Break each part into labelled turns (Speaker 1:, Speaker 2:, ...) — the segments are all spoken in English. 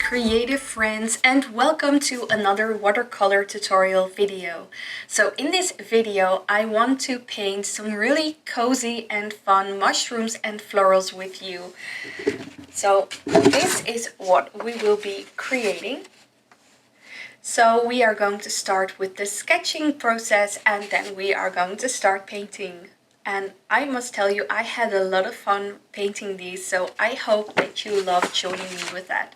Speaker 1: creative friends, and welcome to another watercolor tutorial video. So in this video I want to paint some really cozy and fun mushrooms and florals with you. So this is what we will be creating. So we are going to start with the sketching process and then we are going to start painting. And I must tell you, I had a lot of fun painting these, so I hope that you love joining me with that.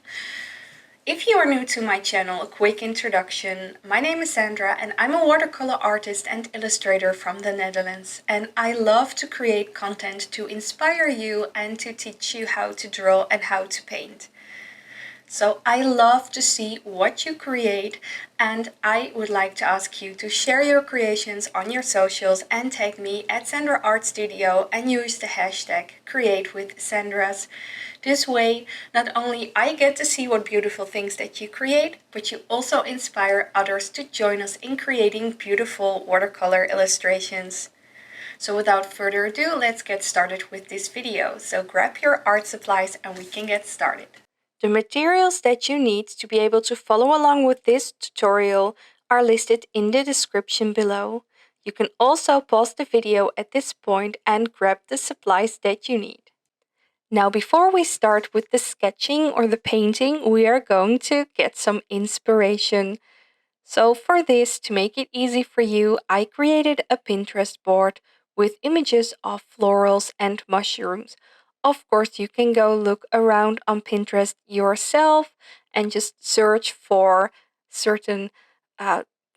Speaker 1: If you are new to my channel, a quick introduction. My name is Sandra and I'm a watercolor artist and illustrator from the Netherlands. And I love to create content to inspire you and to teach you how to draw and how to paint. So I love to see what you create, and I would like to ask you to share your creations on your socials and tag me at Sandra Art Studio and use the hashtag #CreateWithSandras. This way, not only I get to see what beautiful things that you create, but you also inspire others to join us in creating beautiful watercolor illustrations. So without further ado, let's get started with this video. So grab your art supplies and we can get started. The materials that you need to be able to follow along with this tutorial are listed in the description below. You can also pause the video at this point and grab the supplies that you need. Now, before we start with the sketching or the painting, we are going to get some inspiration. So for this, to make it easy for you, I created a Pinterest board with images of florals and mushrooms. Of course, you can go look around on Pinterest yourself and just search for certain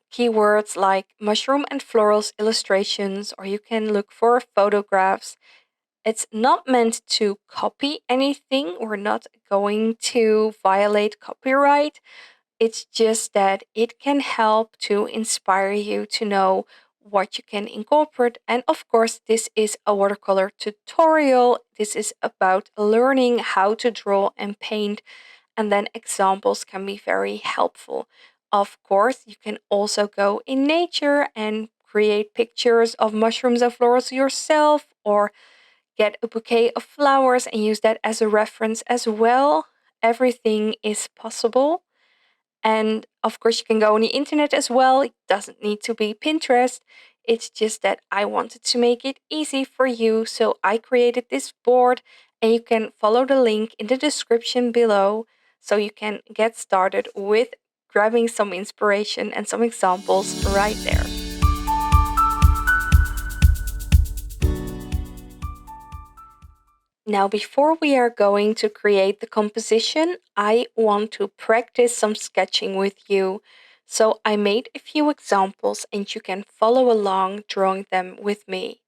Speaker 1: keywords like mushroom and florals illustrations, or you can look for photographs. It's not meant to copy anything. We're not going to violate copyright. It's just that it can help to inspire you to know what you can incorporate. And of course, this is a watercolor tutorial. This is about learning how to draw and paint, and then examples can be very helpful. Of course, you can also go in nature and create pictures of mushrooms and florals yourself, or get a bouquet of flowers and use that as a reference as well. Everything is possible. And of course, you can go on the internet as well. It doesn't need to be Pinterest. It's just that I wanted to make it easy for you. So I created this board, and you can follow the link in the description below so you can get started with grabbing some inspiration and some examples right there. Now, before we are going to create the composition, I want to practice some sketching with you. So I made a few examples and you can follow along drawing them with me.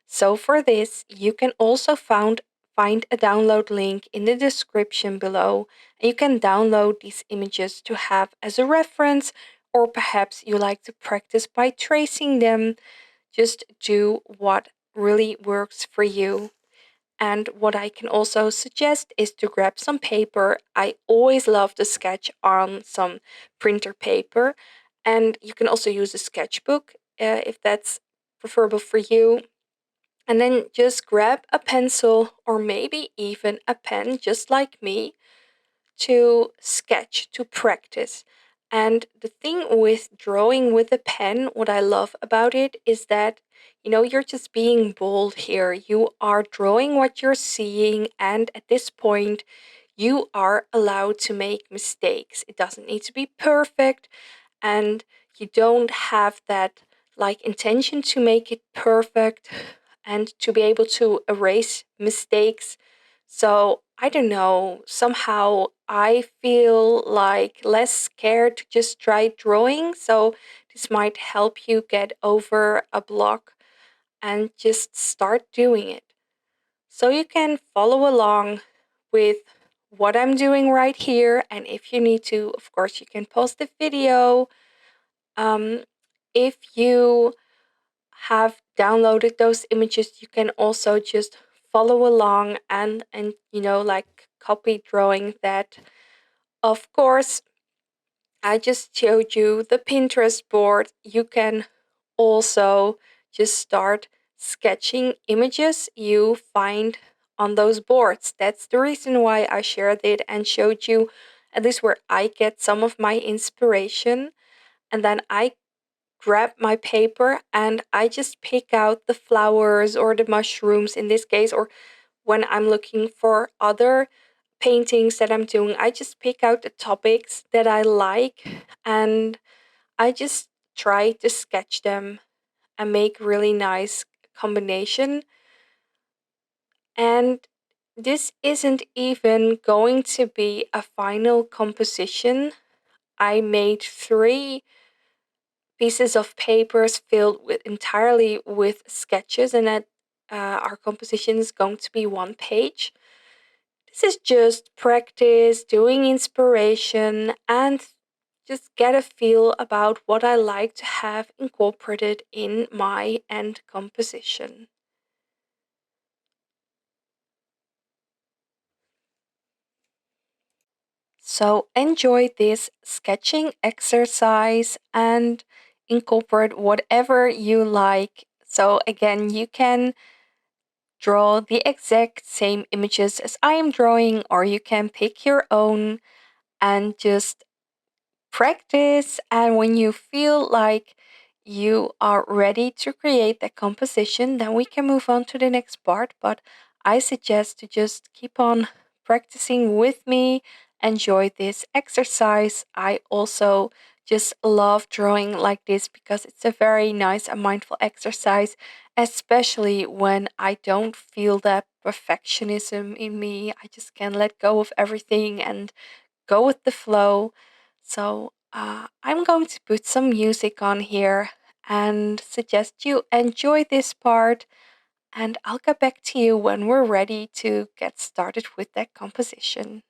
Speaker 1: So for this, you can also find a download link in the description below. And you can download these images to have as a reference, or perhaps you like to practice by tracing them. Just do what really works for you. And what I can also suggest is to grab some paper. I always love to sketch on some printer paper. And you can also use a sketchbook if that's preferable for you. And then just grab a pencil or maybe even a pen, just like me, to sketch, to practice. And the thing with drawing with a pen, what I love about it is that, you're just being bold here. You are drawing what you're seeing, and at this point, you are allowed to make mistakes. It doesn't need to be perfect, and you don't have that intention to make it perfect and to be able to erase mistakes. So I don't know, somehow I feel less scared to just try drawing. So this might help you get over a block and just start doing it. So you can follow along with what I'm doing right here. And if you need to, of course, you can pause the video. If you have downloaded those images, you can also just follow along and copy drawing that. Of course, I just showed you the Pinterest board. You can also just start sketching images you find on those boards. That's the reason why I shared it and showed you at least where I get some of my inspiration. And then I grab my paper and I just pick out the flowers or the mushrooms in this case, or when I'm looking for other paintings that I'm doing, I just pick out the topics that I like and I just try to sketch them and make really nice combination. And this isn't even going to be a final composition. I made 3 pieces of papers filled with entirely with sketches, and that our composition is going to be 1 page. This is just practice, doing inspiration, and just get a feel about what I like to have incorporated in my end composition. So enjoy this sketching exercise and incorporate whatever you like. So again, you can draw the exact same images as I am drawing, or you can pick your own and just practice. And when you feel like you are ready to create that composition, then we can move on to the next part. But I suggest to just keep on practicing with me. Enjoy this exercise. I also just love drawing like this because it's a very nice and mindful exercise, especially when I don't feel that perfectionism in me. I just can let go of everything and go with the flow. So I'm going to put some music on here and suggest you enjoy this part. And I'll get back to you when we're ready to get started with that composition.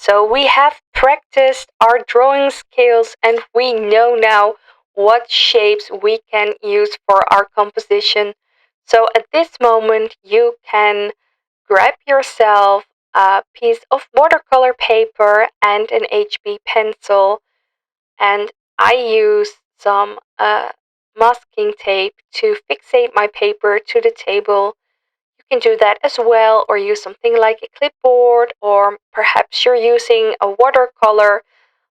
Speaker 1: So we have practiced our drawing skills and we know now what shapes we can use for our composition. So at this moment, you can grab yourself a piece of watercolor paper and an HB pencil, and I use some masking tape to fixate my paper to the table. You can do that as well, or use something like a clipboard, or perhaps you're using a watercolor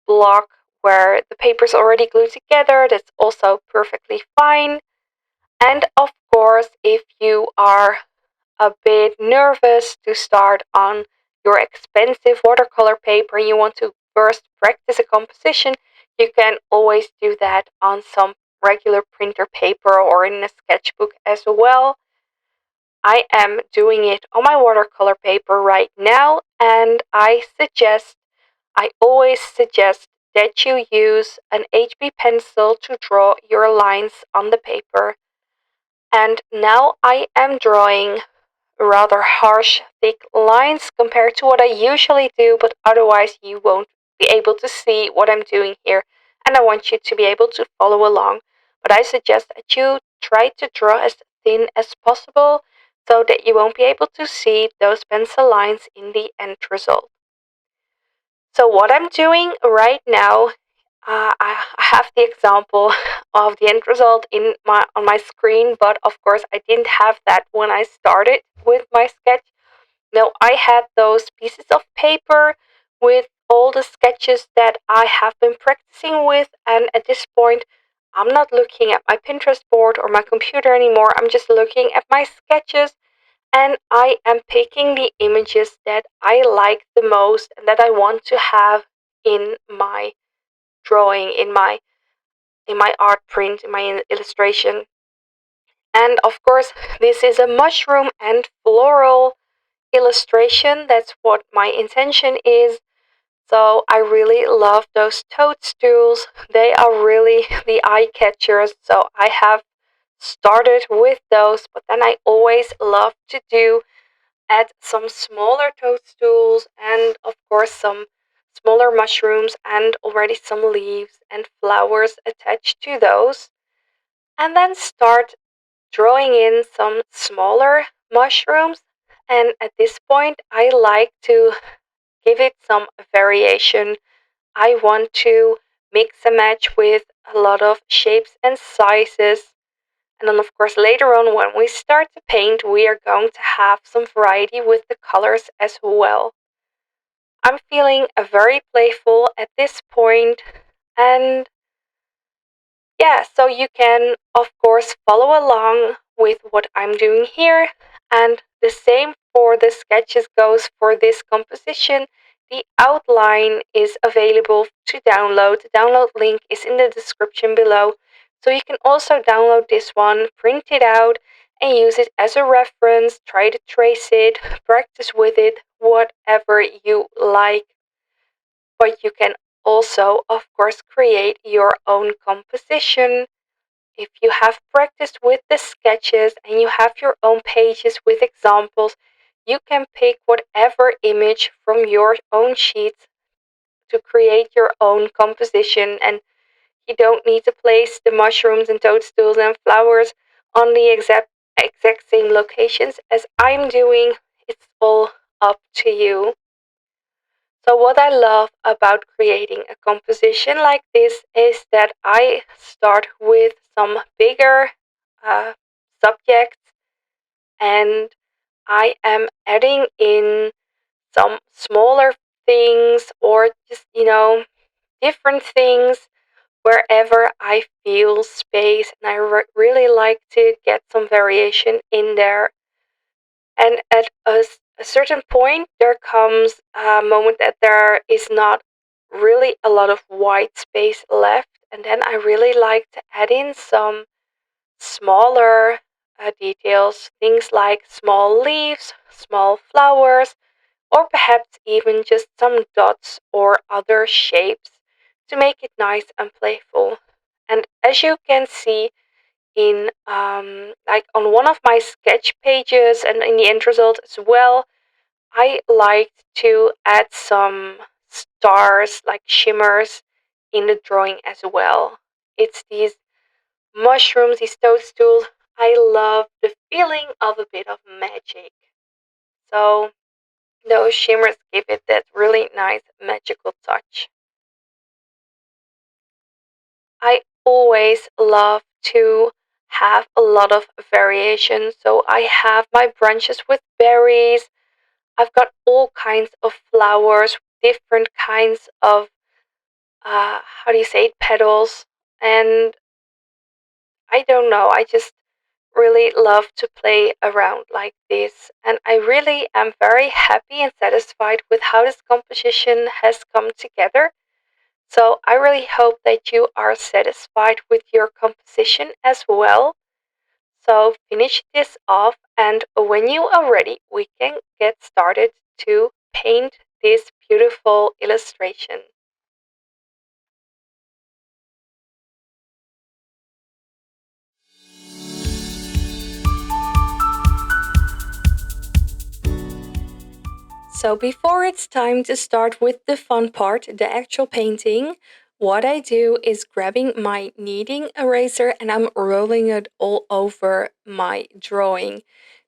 Speaker 1: block where the paper's already glued together. That's also perfectly fine. And of course, if you are a bit nervous to start on your expensive watercolor paper and you want to first practice a composition, you can always do that on some regular printer paper or in a sketchbook as well. I am doing it on my watercolor paper right now, and I always suggest that you use an HB pencil to draw your lines on the paper. And now I am drawing rather harsh, thick lines compared to what I usually do, but otherwise you won't be able to see what I'm doing here, and I want you to be able to follow along. But I suggest that you try to draw as thin as possible so that you won't be able to see those pencil lines in the end result. So what I'm doing right now, I have the example of the end result on my screen, but of course I didn't have that when I started with my sketch. No, I had those pieces of paper with all the sketches that I have been practicing with, and at this point I'm not looking at my Pinterest board or my computer anymore. I'm just looking at my sketches, and I am picking the images that I like the most and that I want to have in my drawing, in my art print, in my illustration. And of course, this is a mushroom and floral illustration. That's what my intention is. So I really love those toadstools. They are really the eye catchers. So I have started with those, but then I always love to add some smaller toadstools and of course some smaller mushrooms and already some leaves and flowers attached to those. And then start drawing in some smaller mushrooms. And at this point, I like to give it some variation. I want to mix and match with a lot of shapes and sizes. And then, of course, later on, when we start to paint, we are going to have some variety with the colors as well. I'm feeling very playful at this point, and yeah, so you can, of course, follow along with what I'm doing here. And the same for the sketches goes for this composition. The outline is available to download. The download link is in the description below. So you can also download this one, print it out, and use it as a reference. Try to trace it, practice with it, whatever you like. But you can also, of course, create your own composition. If you have practiced with the sketches and you have your own pages with examples, you can pick whatever image from your own sheets to create your own composition, and you don't need to place the mushrooms and toadstools and flowers on the exact same locations as I'm doing. It's all up to you. So what I love about creating a composition like this is that I start with some bigger uh, subjects, and I am adding in some smaller things or just, different things wherever I feel space, and I really like to get some variation in there. And at a certain point, there comes a moment that there is not really a lot of white space left. And then I really like to add in some smaller details, things like small leaves, small flowers, or perhaps even just some dots or other shapes to make it nice and playful. And as you can see, in like on one of my sketch pages and in the end result as well, I liked to add some stars, like shimmers in the drawing as well. It's these mushrooms, these toadstools. I love the feeling of a bit of magic. So those shimmers give it that really nice magical touch. I always love to have a lot of variation. So I have my branches with berries. I've got all kinds of flowers, different kinds of, how do you say it, petals. And I don't know, I just really love to play around like this. And I really am very happy and satisfied with how this composition has come together. So I really hope that you are satisfied with your composition as well. So finish this off, and when you are ready, we can get started to paint this beautiful illustration. So before it's time to start with the fun part, the actual painting, what I do is grabbing my kneading eraser and I'm rolling it all over my drawing.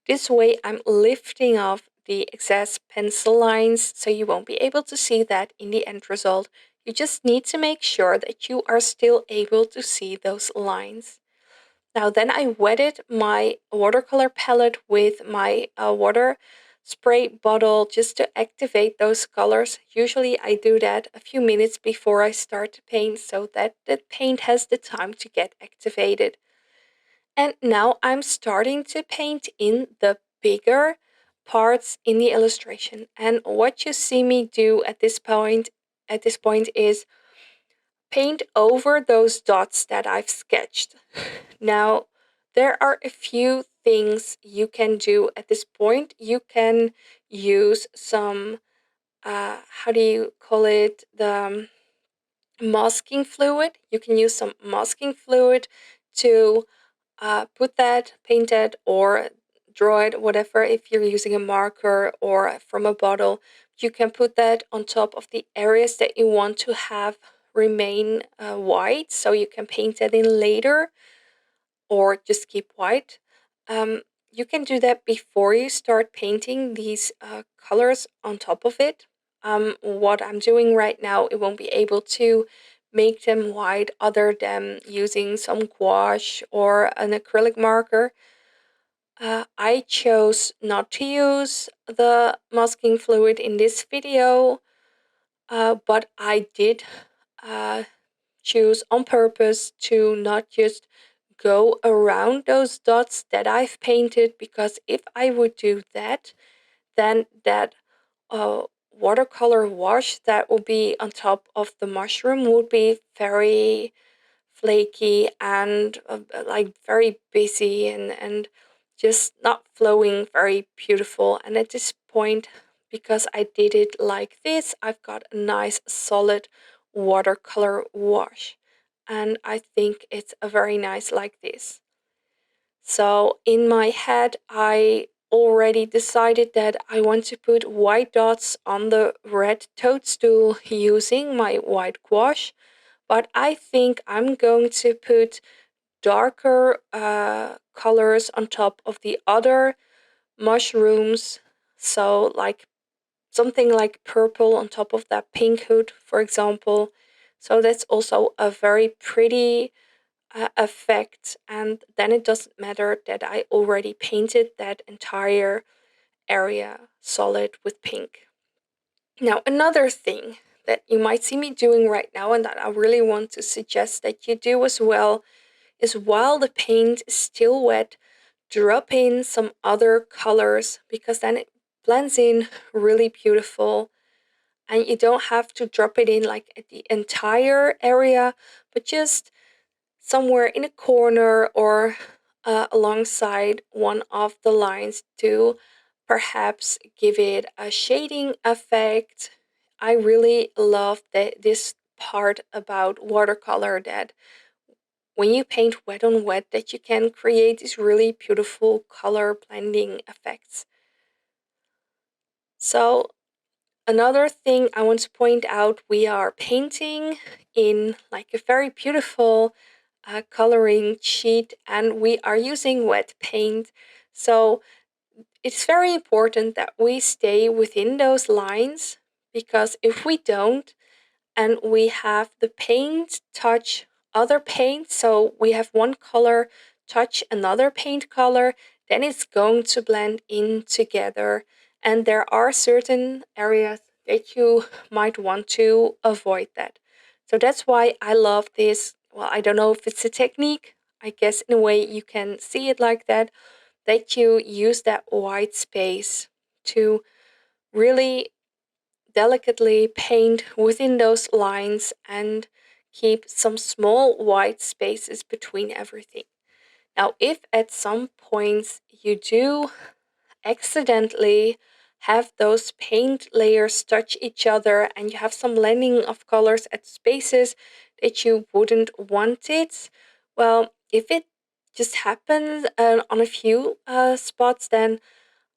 Speaker 1: This way I'm lifting off the excess pencil lines so you won't be able to see that in the end result. You just need to make sure that you are still able to see those lines. Now then I wetted my watercolor palette with my water spray bottle just to activate those colors. Usually I do that a few minutes before I start to paint so that the paint has the time to get activated. And now I'm starting to paint in the bigger parts in the illustration. And what you see me do at this point is paint over those dots that I've sketched. Now, there are a few things you can do at this point. You can use some, how do you call it? The masking fluid. You can use some masking fluid to put that, paint it, or draw it, whatever. If you're using a marker or from a bottle, you can put that on top of the areas that you want to have remain white, so you can paint that in later or just keep white. Um, you can do that before you start painting these colors on top of it. What I'm doing right now, it won't be able to make them white other than using some gouache or an acrylic marker. I chose not to use the masking fluid in this video, but I did uh, choose on purpose to not just go around those dots that I've painted, because if I would do that, then that watercolor wash that will be on top of the mushroom would be very flaky and like very busy and just not flowing very beautiful. And at this point, because I did it like this, I've got a nice solid watercolor wash, and I think it's a very nice like this. So in my head, I already decided that I want to put white dots on the red toadstool using my white gouache, but I think I'm going to put darker colors on top of the other mushrooms. So, like something like purple on top of that pink hood, for example. So, that's also a very pretty effect. And then it doesn't matter that I already painted that entire area solid with pink. Now, another thing that you might see me doing right now, and that I really want to suggest that you do as well, is while the paint is still wet, drop in some other colors, because then it blends in really beautiful. And you don't have to drop it in like at the entire area, but just somewhere in a corner or alongside one of the lines to perhaps give it a shading effect. I really love this part about watercolor, that when you paint wet on wet, that you can create these really beautiful color blending effects. So another thing I want to point out, we are painting in like a very beautiful coloring sheet, and we are using wet paint. So it's very important that we stay within those lines, because if we don't, and we have the paint touch other paint, so we have one color touch another paint color, then it's going to blend in together. And there are certain areas that you might want to avoid that. So that's why I love this. Well, I don't know if it's a technique. I guess in a way you can see it like that, that you use that white space to really delicately paint within those lines and keep some small white spaces between everything. Now, if at some points you do accidentally have those paint layers touch each other and you have some blending of colors at spaces that you wouldn't want it, well, if it just happens on a few spots, then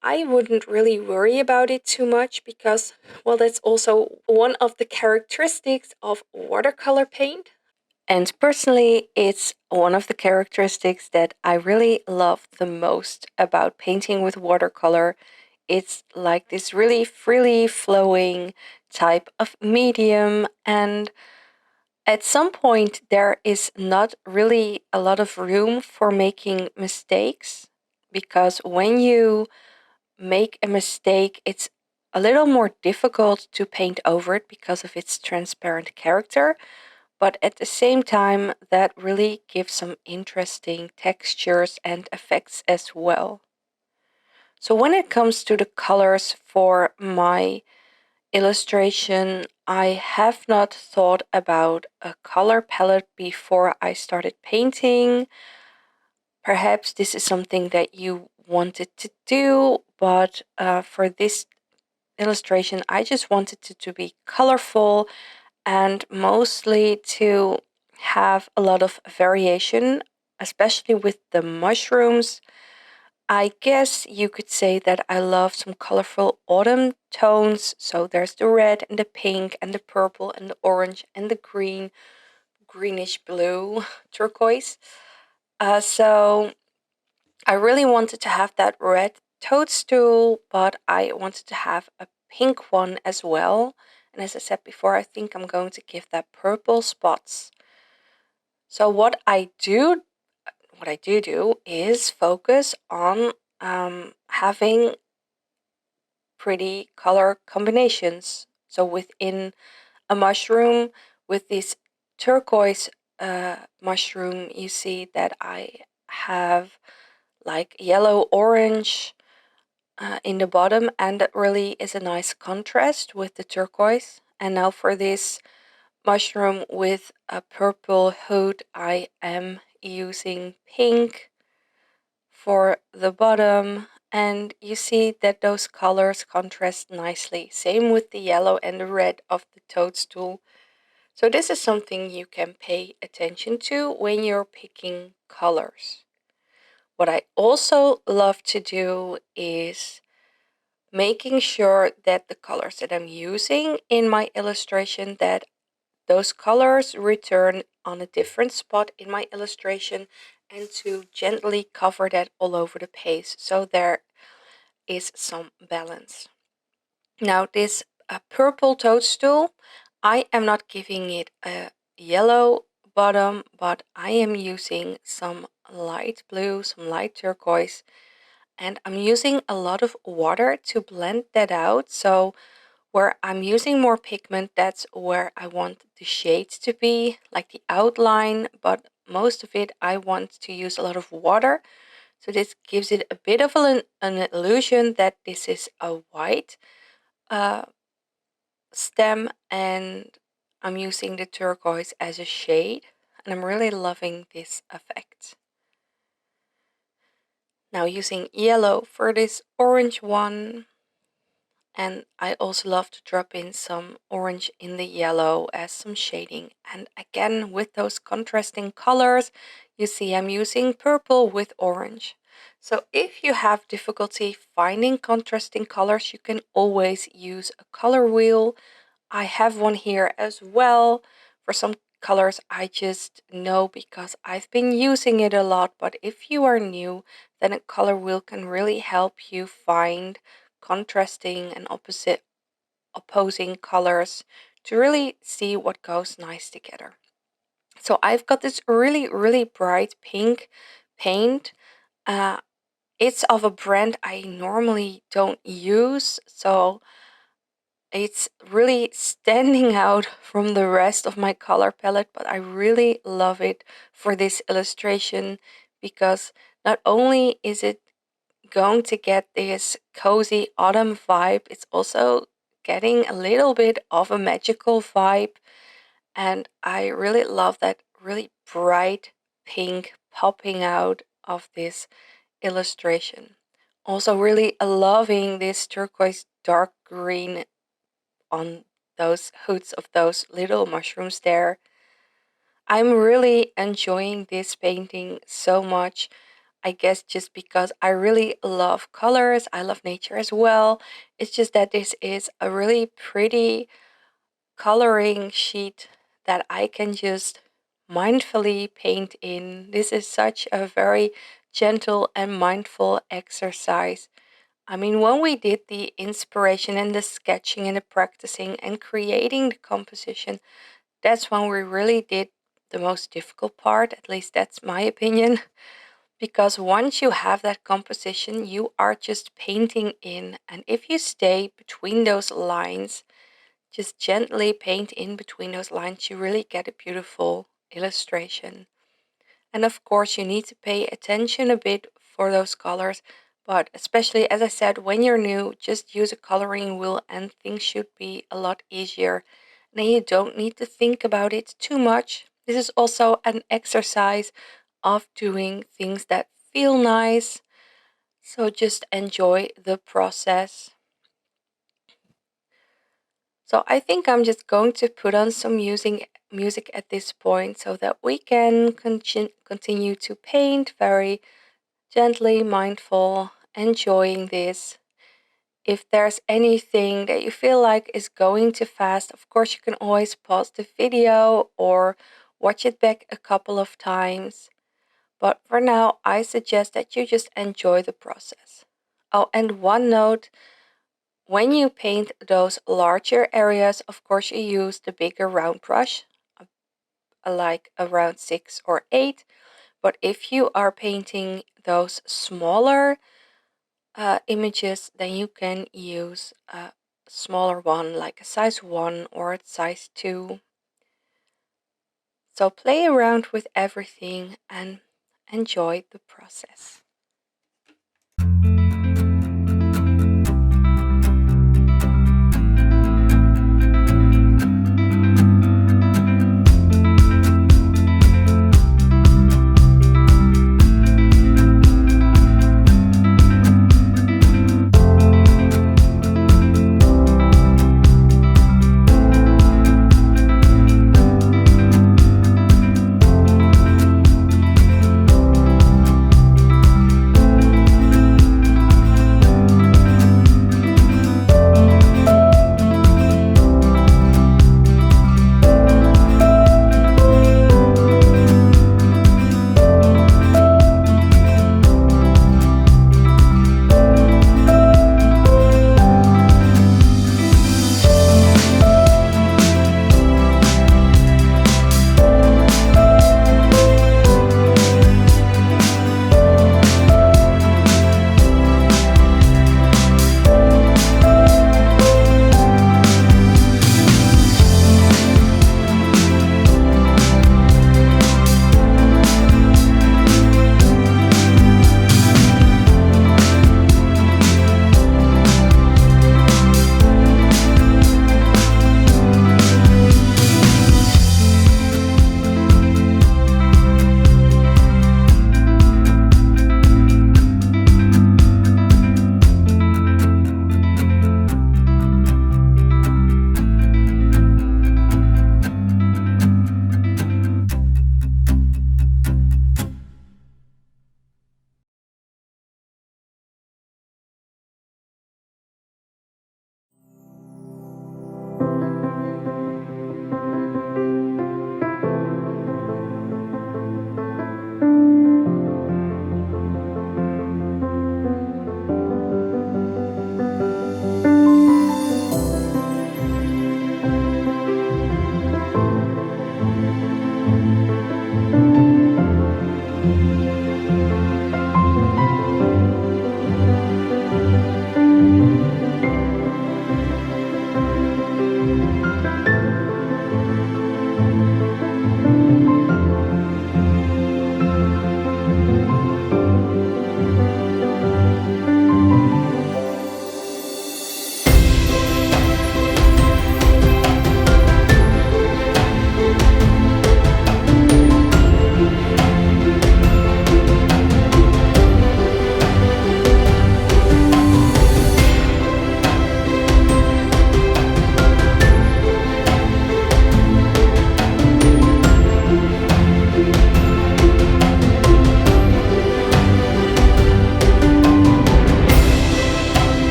Speaker 1: I wouldn't really worry about it too much, because, well, that's also one of the characteristics of watercolor paint. And personally, it's one of the characteristics that I really love the most about painting with watercolor. It's like this really freely flowing type of medium, and at some point, there is not really a lot of room for making mistakes, because when you make a mistake, it's a little more difficult to paint over it because of its transparent character. But at the same time, that really gives some interesting textures and effects as well. So when it comes to the colors for my illustration, I have not thought about a color palette before I started painting. Perhaps this is something that you wanted to do, but for this illustration, I just wanted it to be colorful and mostly to have a lot of variation, especially with the mushrooms. I guess you could say that I love some colorful autumn tones. So there's the red and the pink and the purple and the orange and the green, greenish blue, turquoise. So I really wanted to have that red toadstool, but I wanted to have a pink one as well. And as I said before, I think I'm going to give that purple spots. So what I do is focus on having pretty color combinations. So within a mushroom, with this turquoise mushroom, you see that I have like yellow orange in the bottom, and that really is a nice contrast with the turquoise. And now for this mushroom with a purple hood, I am using pink for the bottom, and you see that those colors contrast nicely. Same with the yellow and the red of the toadstool. So this is something you can pay attention to when you're picking colors. What I also love to do is making sure that the colors that I'm using in my illustration, that those colors return on a different spot in my illustration, and to gently cover that all over the page so there is some balance. Now this purple toadstool, I am not giving it a yellow bottom, but I am using some light blue, some light turquoise, and I'm using a lot of water to blend that out. So where I'm using more pigment, that's where I want the shades to be, like the outline, but most of it I want to use a lot of water. So this gives it a bit of an illusion that this is a white stem, and I'm using the turquoise as a shade, and I'm really loving this effect. Now using yellow for this orange one, and I also love to drop in some orange in the yellow as some shading. And again, with those contrasting colors, you see I'm using purple with orange. So if you have difficulty finding contrasting colors, you can always use a color wheel. I have one here as well. For some colors I just know because I've been using it a lot, but if you are new, then a color wheel can really help you find contrasting and opposing colors to really see what goes nice together. So I've got this really bright pink paint. Uh, it's of a brand I normally don't use, so it's really standing out from the rest of my color palette, but I really love it for this illustration because not only is it going to get this cozy autumn vibe, it's also getting a little bit of a magical vibe. And I really love that really bright pink popping out of this illustration. Also, really loving this turquoise dark green on those hoods of those little mushrooms there. I'm really enjoying this painting so much. I guess just because I really love colors, I love nature as well. It's just that this is a really pretty coloring sheet that I can just mindfully paint in. This is such a very gentle and mindful exercise. I mean, when we did the inspiration and the sketching and the practicing and creating the composition, that's when we really did the most difficult part. At least that's my opinion. Because once you have that composition, you are just painting in. And if you stay between those lines, just gently paint in between those lines, you really get a beautiful illustration. And of course, you need to pay attention a bit for those colors. But especially, as I said, when you're new, just use a coloring wheel and things should be a lot easier. Then you don't need to think about it too much. This is also an exercise of doing things that feel nice. So just enjoy the process. So I think I'm just going to put on some music at this point so that we can continue to paint very gently, mindful, enjoying this. If there's anything that you feel like is going too fast, of course you can always pause the video or watch it back a couple of times. But for now, I suggest that you just enjoy the process. Oh, and one note, when you paint those larger areas, of course you use the bigger round brush, like around 6 or 8. But if you are painting those smaller images, then you can use a smaller one, like a size 1 or a size 2. So play around with everything and enjoy the process.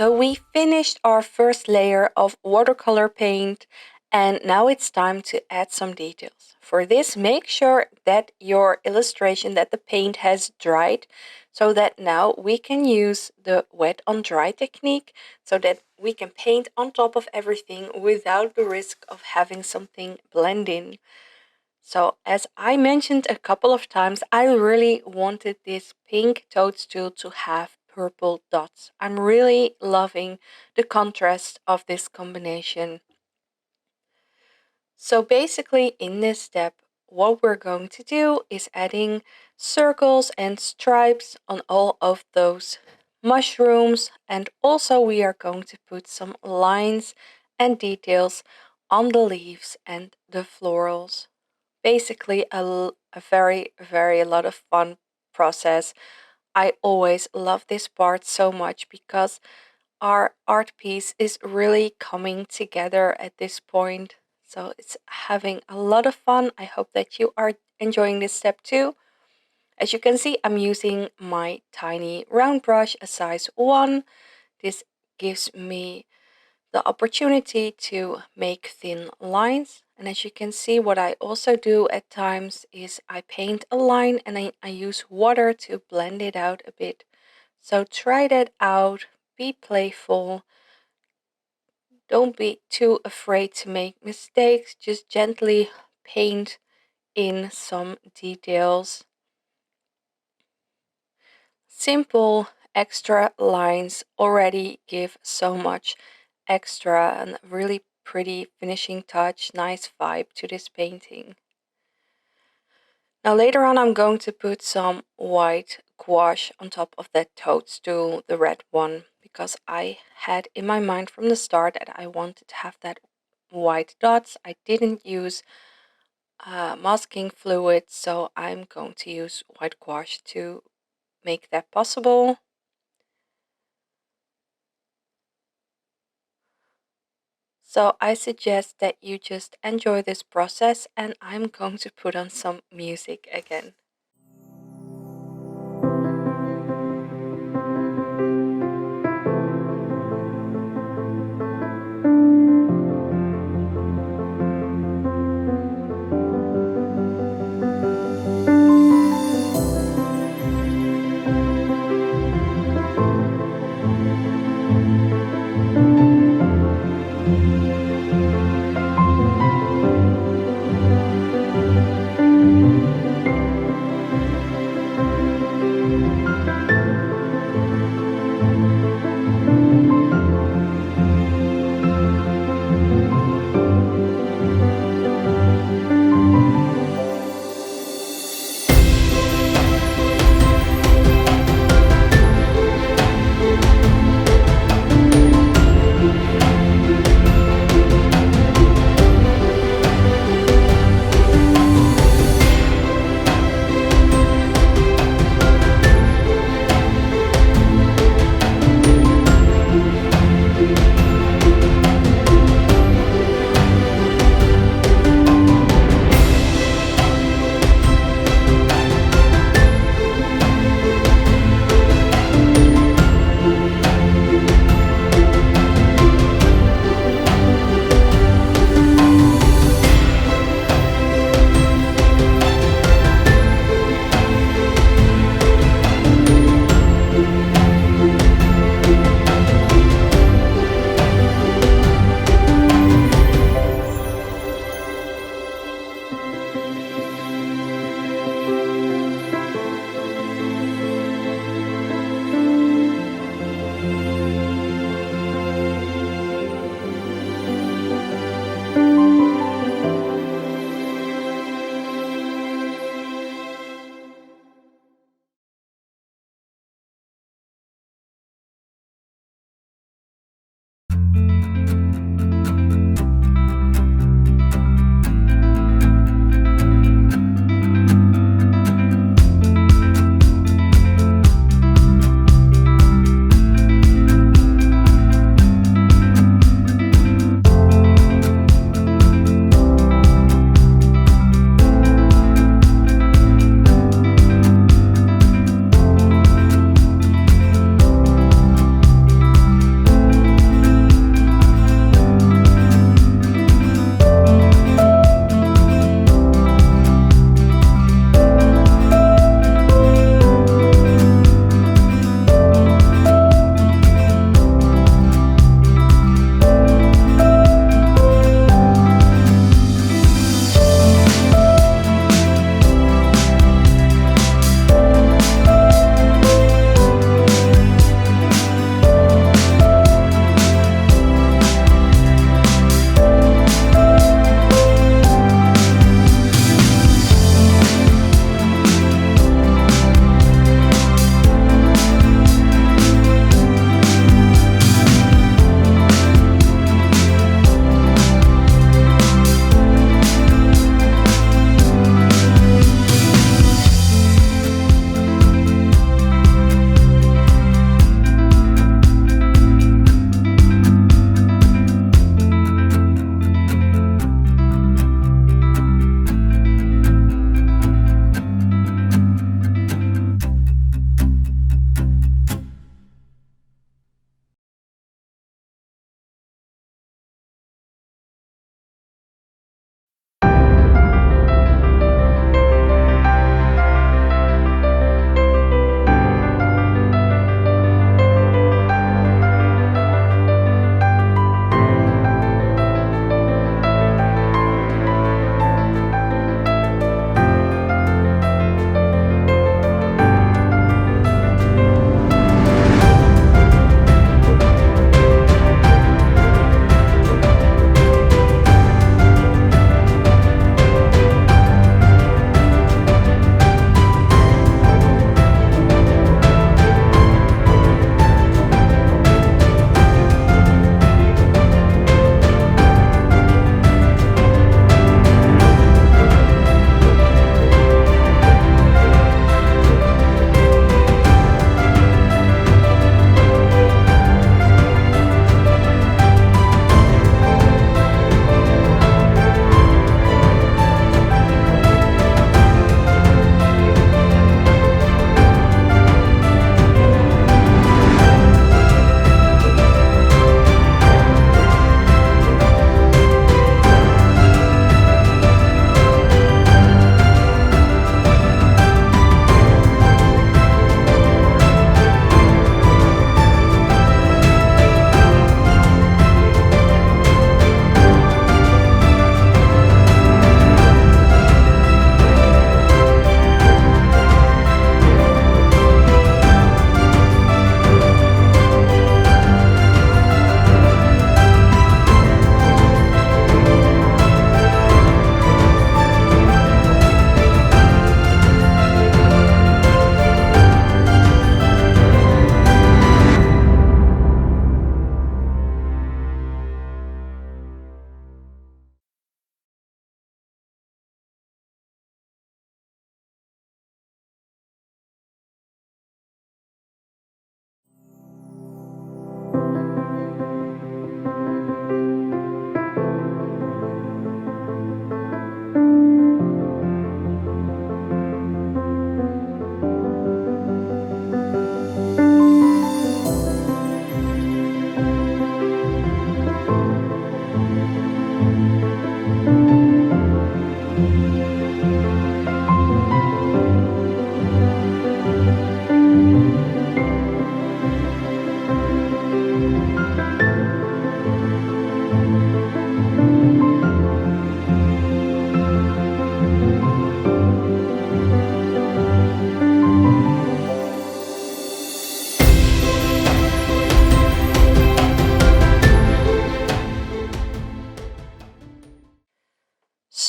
Speaker 1: So we finished our first layer of watercolor paint, and now it's time to add some details. For this, make sure that your illustration, that the paint has dried, so that now we can use the wet on dry technique, so that we can paint on top of everything without the risk of having something blend in. So as I mentioned a couple of times, I really wanted this pink toadstool to have purple dots. I'm really loving the contrast of this combination. So basically in this step, what we're going to do is adding circles and stripes on all of those mushrooms, and also we are going to put some lines and details on the leaves and the florals. Basically a very lot of fun process. I always love this part so much because our art piece is really coming together at this point. So it's having a lot of fun. I hope that you are enjoying this step too. As you can see, I'm using my tiny round brush, a size 1. This gives me the opportunity to make thin lines. And as you can see, what I also do at times is I paint a line and I use water to blend it out a bit. So try that out, be playful. Don't be too afraid to make mistakes, just gently paint in some details. Simple extra lines already give so much extra and really pretty finishing touch, nice vibe to this painting. Now later on I'm going to put some white gouache on top of that toadstool, the red one, because I had in my mind from the start that I wanted to have that white dots. I didn't use masking fluid, so I'm going to use white gouache to make that possible. So I suggest that you just enjoy this process, and I'm going to put on some music again.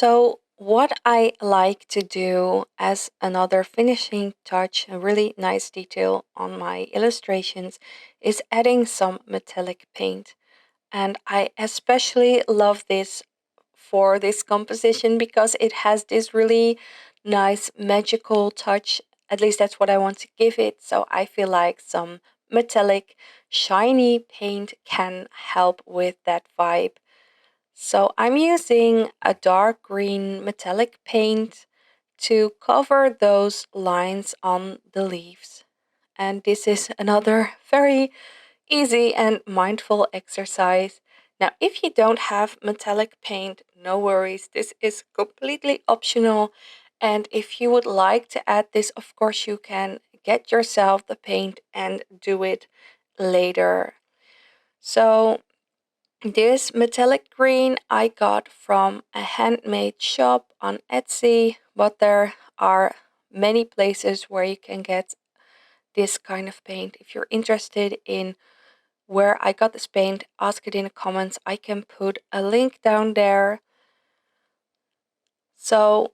Speaker 1: So, what I like to do as another finishing touch, a really nice detail on my illustrations, is adding some metallic paint. And I especially love this for this composition because it has this really nice magical touch. At least that's what I want to give it. So I feel like some metallic, shiny paint can help with that vibe. So I'm using a dark green metallic paint to cover those lines on the leaves. And this is another very easy and mindful exercise. Now, if you don't have metallic paint, no worries. This is completely optional. And if you would like to add this, of course, you can get yourself the paint and do it later. So this metallic green I got from a handmade shop on Etsy, but there are many places where you can get this kind of paint. If you're interested in where I got this paint, ask it in the comments. I can put a link down there. So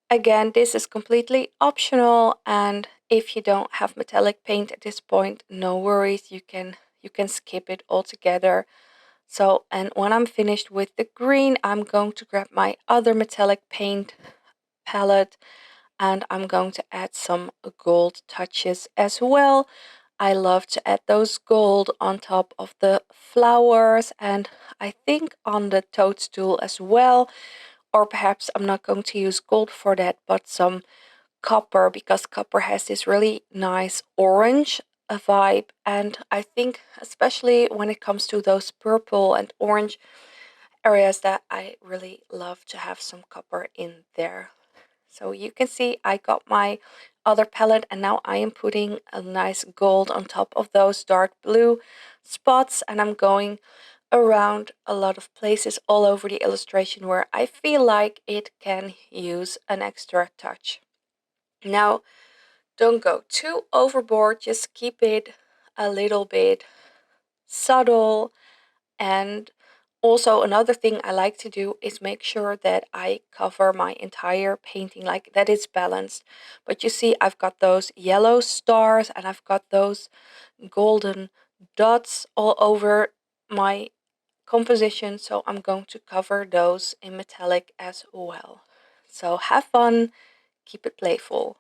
Speaker 1: again, this is completely optional, and if you don't have metallic paint at this point, no worries, you can skip it altogether. So, and when I'm finished with the green, I'm going to grab my other metallic paint palette and I'm going to add some gold touches as well. I love to add those gold on top of the flowers and I think on the toadstool as well. Or perhaps I'm not going to use gold for that, but some copper because copper has this really nice orange vibe. And I think, especially when it comes to those purple and orange areas, that I really love to have some copper in there. So you can see I got my other palette and now I am putting a nice gold on top of those dark blue spots and I'm going around a lot of places all over the illustration where I feel like it can use an extra touch. Now, don't go too overboard, just keep it a little bit subtle. And also another thing I like to do is make sure that I cover my entire painting, like that it's balanced. But you see, I've got those yellow stars and I've got those golden dots all over my composition, so I'm going to cover those in metallic as well. So have fun, keep it playful.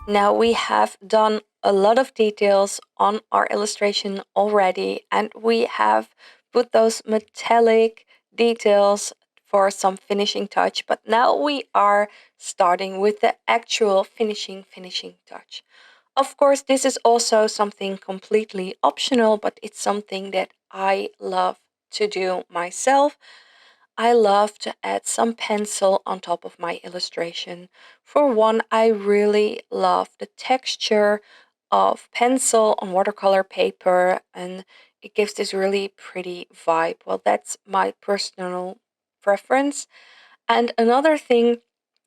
Speaker 1: Now we have done a lot of details on our illustration already, and we have put those metallic details for some finishing touch, but now we are starting with the actual finishing touch. Of course, this is also something completely optional, but it's something that I love to do myself. I love to add some pencil on top of my illustration. For one, I really love the texture of pencil on watercolor paper, and it gives this really pretty vibe. Well, that's my personal preference. And another thing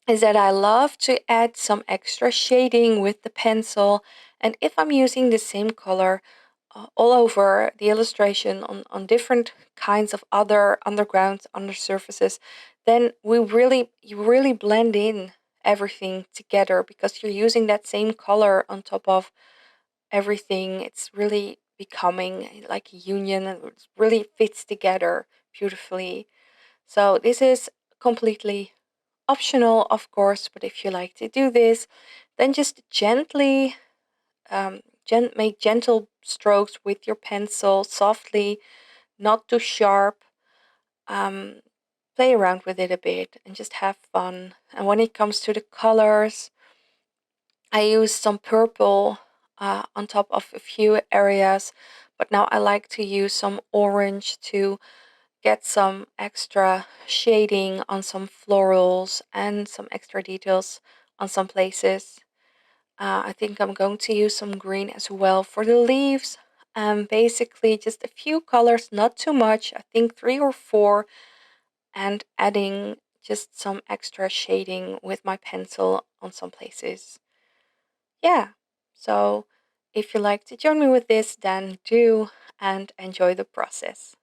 Speaker 1: is that I love to add some extra shading with the pencil. And if I'm using the same color all over the illustration on different kinds of other undergrounds, under surfaces, then you really blend in everything together because you're using that same color on top of everything. It's really becoming like a union and it really fits together beautifully. So this is completely optional, of course, but if you like to do this, then just gently make gentle strokes with your pencil, softly, not too sharp. Um, Play around with it a bit and just have fun. And when it comes to the colors, I use some purple on top of a few areas, but now I like to use some orange to get some extra shading on some florals and some extra details on some places. I think I'm going to use some green as well for the leaves. Basically, just a few colors, not too much. I think three or four, and adding just some extra shading with my pencil on some places. Yeah, so if you like to join me with this, then do and enjoy the process.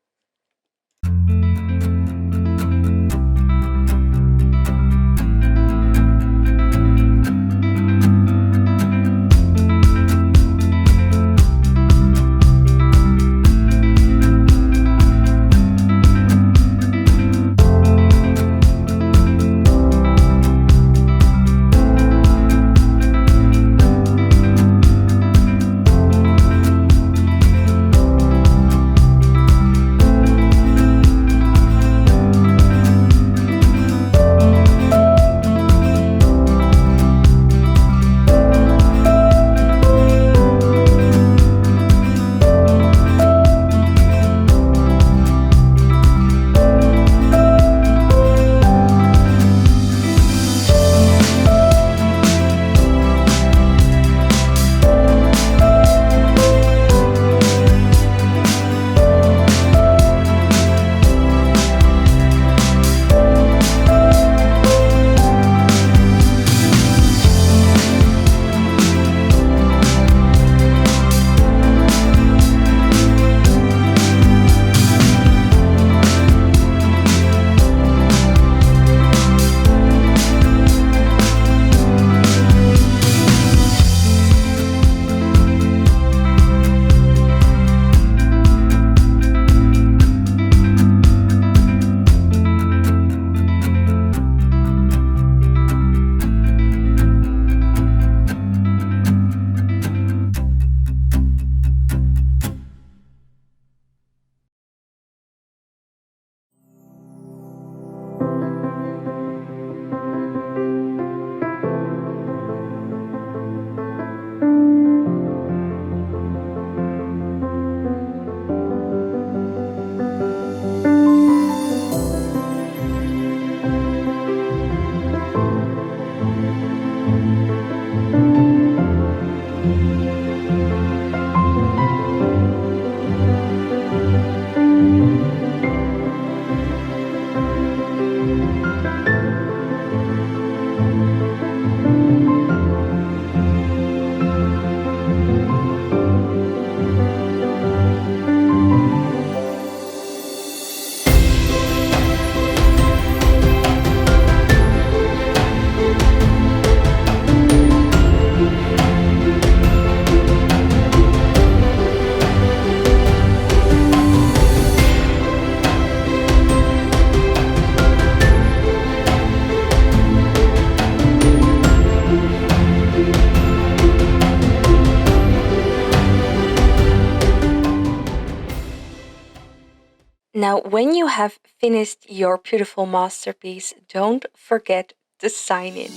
Speaker 1: Now, when you have finished your beautiful masterpiece, don't forget to sign it.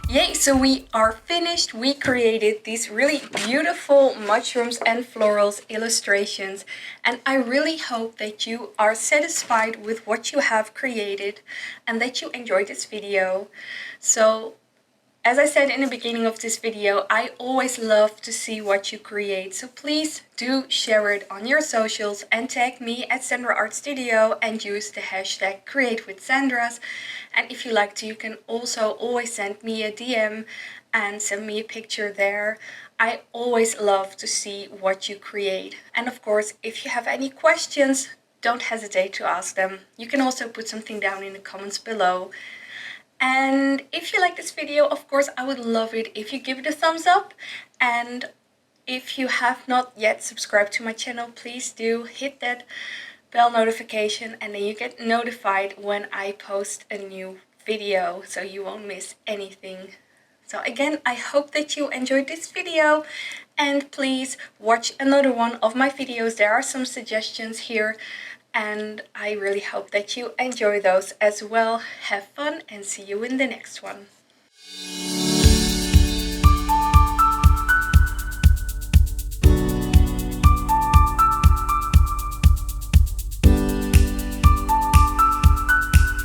Speaker 1: Yay, so we are finished. We created these really beautiful mushrooms and florals illustrations, and I really hope that you are satisfied with what you have created and that you enjoyed this video. So as I said in the beginning of this video, I always love to see what you create, so please do share it on your socials and tag me at Sandra Art Studio and use the hashtag #CreateWithSandras. And if you like to, you can also always send me a DM and send me a picture there. I always love to see what you create. And of course, if you have any questions, don't hesitate to ask them. You can also put something down in the comments below. And if you like this video, of course, I would love it if you give it a thumbs up. And if you have not yet subscribed to my channel, please do hit that bell notification and then you get notified when I post a new video so you won't miss anything. So again, I hope that you enjoyed this video and please watch another one of my videos. There are some suggestions here and I really hope that you enjoy those as well. Have fun and see you in the next one.